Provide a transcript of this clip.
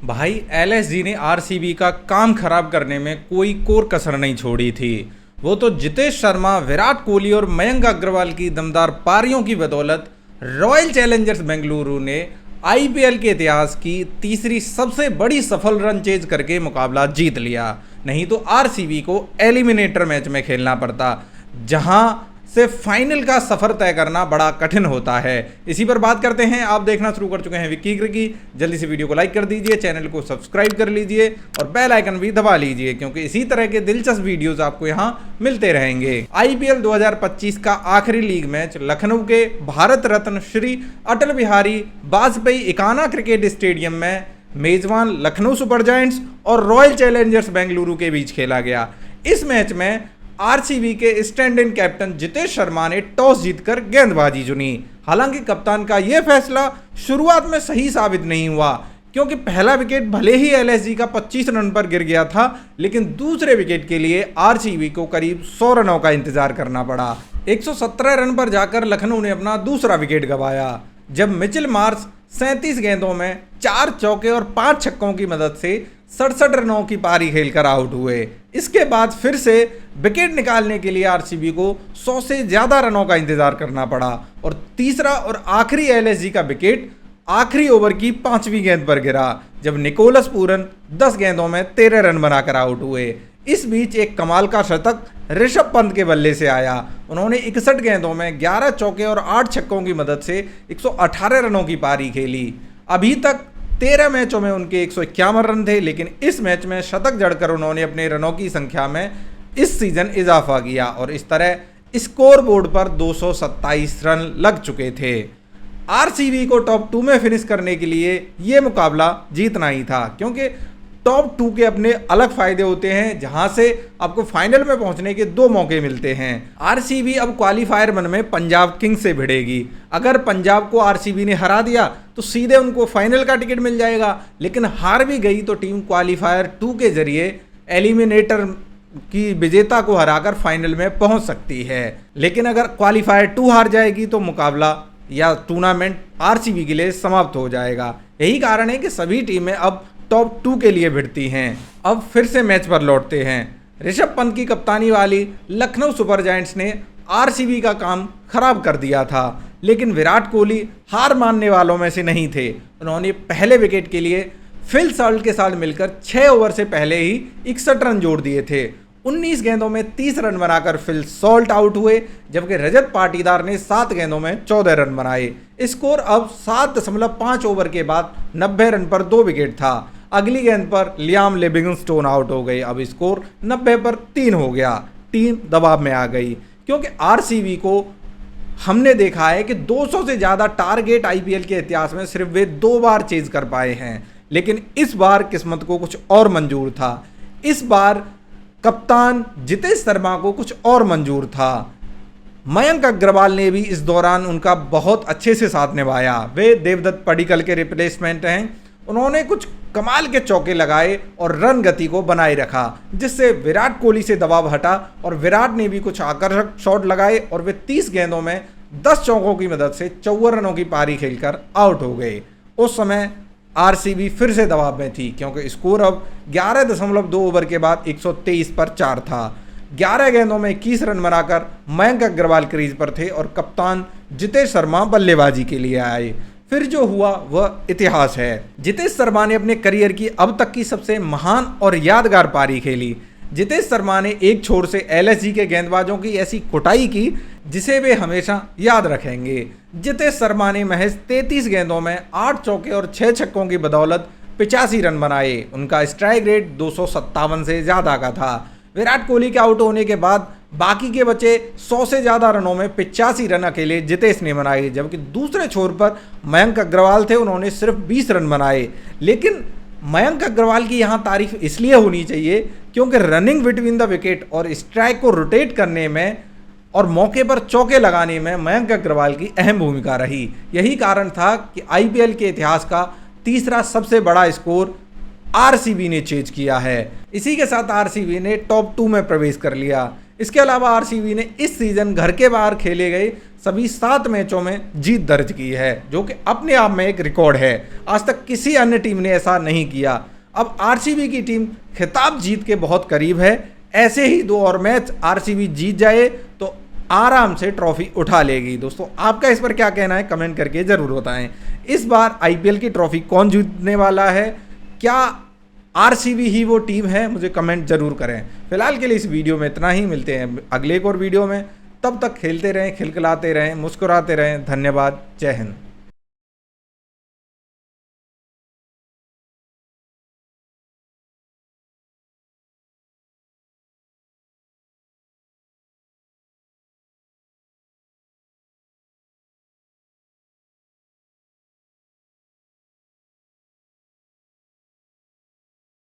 भाई एलएसजी ने आरसीबी का काम खराब करने में कोई कोर कसर नहीं छोड़ी थी। वो तो जितेश शर्मा, विराट कोहली और मयंक अग्रवाल की दमदार पारियों की बदौलत रॉयल चैलेंजर्स बेंगलुरु ने आईपीएल के इतिहास की तीसरी सबसे बड़ी सफल रन चेज करके मुकाबला जीत लिया। नहीं तो आरसीबी को एलिमिनेटर मैच में खेलना पड़ता, जहां से फाइनल का सफर तय करना बड़ा कठिन होता है। इसी पर बात करते हैं। आप देखना शुरू कर चुके हैं विक्की क्रिकी। जल्दी से वीडियो को लाइक कर दीजिए, चैनल को सब्सक्राइब कर लीजिए और बेल आइकन भी दबा लीजिए, क्योंकि इसी तरह के दिलचस्प वीडियोस आपको यहां मिलते रहेंगे। आईपीएल 2025 का आखिरी लीग मैच लखनऊ के भारत रत्न श्री अटल बिहारी वाजपेयी इकाना क्रिकेट स्टेडियम में मेजबान लखनऊ सुपर जायंट्स और रॉयल चैलेंजर्स बेंगलुरु के बीच खेला गया। इस मैच में आरसीबी के stand in captain Jitesh Sharma ने टॉस जीतकर गेंदबाजी चुनी। हालांकि कप्तान का यह फैसला शुरुआत में सही साबित नहीं हुआ, क्योंकि पहला विकेट भले ही एलएसजी का 25 रन पर गिर गया था, लेकिन दूसरे विकेट के लिए आरसीबी को करीब 100 रनों का इंतजार करना पड़ा। 117 रन पर जाकर लखनऊ ने अपना दूसरा विकेट गंवाया, जब मिचेल मार्श 37 गेंदों में 4 चौके और 5 छक्कों की मदद से 67 रनों की पारी खेलकर आउट हुए। इसके बाद फिर से विकेट निकालने के लिए आरसीबी को 100 से ज्यादा रनों का इंतजार करना पड़ा और तीसरा और आखिरी एलएसजी का विकेट आखिरी ओवर की 5वीं गेंद पर गिरा, जब निकोलस पूरन 10 गेंदों में 13 रन बनाकर आउट हुए। इस बीच एक कमाल का शतक ऋषभ पंत के बल्ले से आया। उन्होंने 61 गेंदों में 11 चौके और 8 छक्कों की मदद से 118 रनों की पारी खेली। अभी तक 13 मैचों में उनके 151 रन थे, लेकिन इस मैच में शतक जड़कर उन्होंने अपने रनों की संख्या में इस सीजन इजाफा किया और इस तरह स्कोर बोर्ड पर 227 रन लग चुके थे। आरसीबी को टॉप 2 में फिनिश करने के लिए ये मुकाबला जीतना ही था, क्योंकि टॉप 2 के अपने अलग फायदे होते हैं, जहां से आपको फाइनल में पहुंचने के 2 मौके मिलते हैं। आरसीबी अब क्वालिफायर 1 में पंजाब किंग्स से भिड़ेगी। अगर पंजाब को आरसीबी ने हरा दिया तो सीधे उनको फाइनल का टिकट मिल जाएगा, लेकिन हार भी गई तो टीम क्वालिफायर 2 के जरिए एलिमिनेटर की विजेता को हराकर फाइनल में पहुंच सकती है। लेकिन अगर क्वालिफायर 2 हार जाएगी तो मुकाबला या टूर्नामेंट आरसीबी के लिए समाप्त हो जाएगा। यही कारण है कि सभी टीमें अब टॉप 2 के लिए भिड़ती हैं। अब फिर से मैच पर लौटते हैं। ऋषभ पंत की कप्तानी वाली लखनऊ सुपर जायंट्स ने आरसीबी का काम खराब कर दिया था, लेकिन विराट कोहली हार मानने वालों में से नहीं थे। उन्होंने पहले विकेट के लिए फिल सॉल्ट के साथ मिलकर 6 ओवर से पहले ही 61 रन जोड़ दिए थे। 19 गेंदों में 30 रन बनाकर फिल सॉल्ट आउट हुए, जबकि रजत पाटीदार ने 7 गेंदों में 14 रन बनाए। स्कोर अब 7.5 ओवर के बाद 90 रन पर 2 विकेट था। अगली गेंद पर लियाम लिविंगस्टोन आउट हो गए। अब स्कोर 90 पर 3 हो गया। टीम दबाव में आ गई, क्योंकि आरसीबी को हमने देखा है कि 200 से ज़्यादा टारगेट आईपीएल के इतिहास में सिर्फ वे 2 बार चेज कर पाए हैं, लेकिन इस बार किस्मत को कुछ और मंजूर था। इस बार कप्तान जितेश शर्मा को कुछ और मंजूर था। मयंक अग्रवाल ने भी इस दौरान उनका बहुत अच्छे से साथ निभाया। वे देवदत्त पडिक्कल के रिप्लेसमेंट हैं। उन्होंने कुछ कमाल के चौके लगाए और रन गति को बनाए रखा, जिससे विराट कोहली से दबाव हटा और विराट ने भी कुछ आकर्षक शॉट लगाए और वे 30 गेंदों में 10 चौकों की मदद से 54 रनों की पारी खेलकर आउट हो गए। उस समय आरसीबी फिर से दबाव में थी, क्योंकि स्कोर अब 11.2 ओवर के बाद 123 पर 4 था। 11 गेंदों में 21 रन बनाकर मयंक अग्रवाल क्रीज पर थे और कप्तान जितेश शर्मा बल्लेबाजी के लिए आए। फिर जो हुआ वह इतिहास है। जितेश शर्मा ने अपने करियर की अब तक की सबसे महान और यादगार पारी खेली। जितेश शर्मा ने एक छोर से एलएसजी के गेंदबाजों की ऐसी कुटाई की जिसे वे हमेशा याद रखेंगे। जितेश शर्मा ने महज 33 गेंदों में 8 चौके और 6 छक्कों की बदौलत 85 रन बनाए। उनका स्ट्राइक रेट 257 से ज़्यादा का था। विराट कोहली के आउट होने के बाद बाकी के बचे 100 से ज़्यादा रनों में 85 रन अकेले जितेश ने बनाए, जबकि दूसरे छोर पर मयंक अग्रवाल थे। उन्होंने सिर्फ 20 रन बनाए। लेकिन मयंक अग्रवाल की यहाँ तारीफ इसलिए होनी चाहिए क्योंकि रनिंग बिटवीन द विकेट और स्ट्राइक को रोटेट करने में और मौके पर चौके लगाने में मयंक अग्रवाल की अहम भूमिका रही। यही कारण था कि आईपीएल के इतिहास का तीसरा सबसे बड़ा स्कोर आरसीबी ने चेज किया है। इसी के साथ आरसीबी ने टॉप 2 में प्रवेश कर लिया। इसके अलावा आरसीबी ने इस सीजन घर के बाहर खेले गए सभी 7 मैचों में जीत दर्ज की है, जो कि अपने आप में एक रिकॉर्ड है। आज तक किसी अन्य टीम ने ऐसा नहीं किया। अब आरसीबी की टीम खिताब जीत के बहुत करीब है। ऐसे ही 2 और मैच आरसीबी जीत जाए तो आराम से ट्रॉफी उठा लेगी। दोस्तों, आपका इस पर क्या कहना है, कमेंट करके जरूर बताएं। इस बार आईपीएल की ट्रॉफी कौन जीतने वाला है? क्या आरसीबी ही वो टीम है? मुझे कमेंट जरूर करें। फिलहाल के लिए इस वीडियो में इतना ही। मिलते हैं अगले एक और वीडियो में। तब तक खेलते रहें, खिलखिलाते रहें, मुस्कुराते रहें। धन्यवाद। जय हिंद।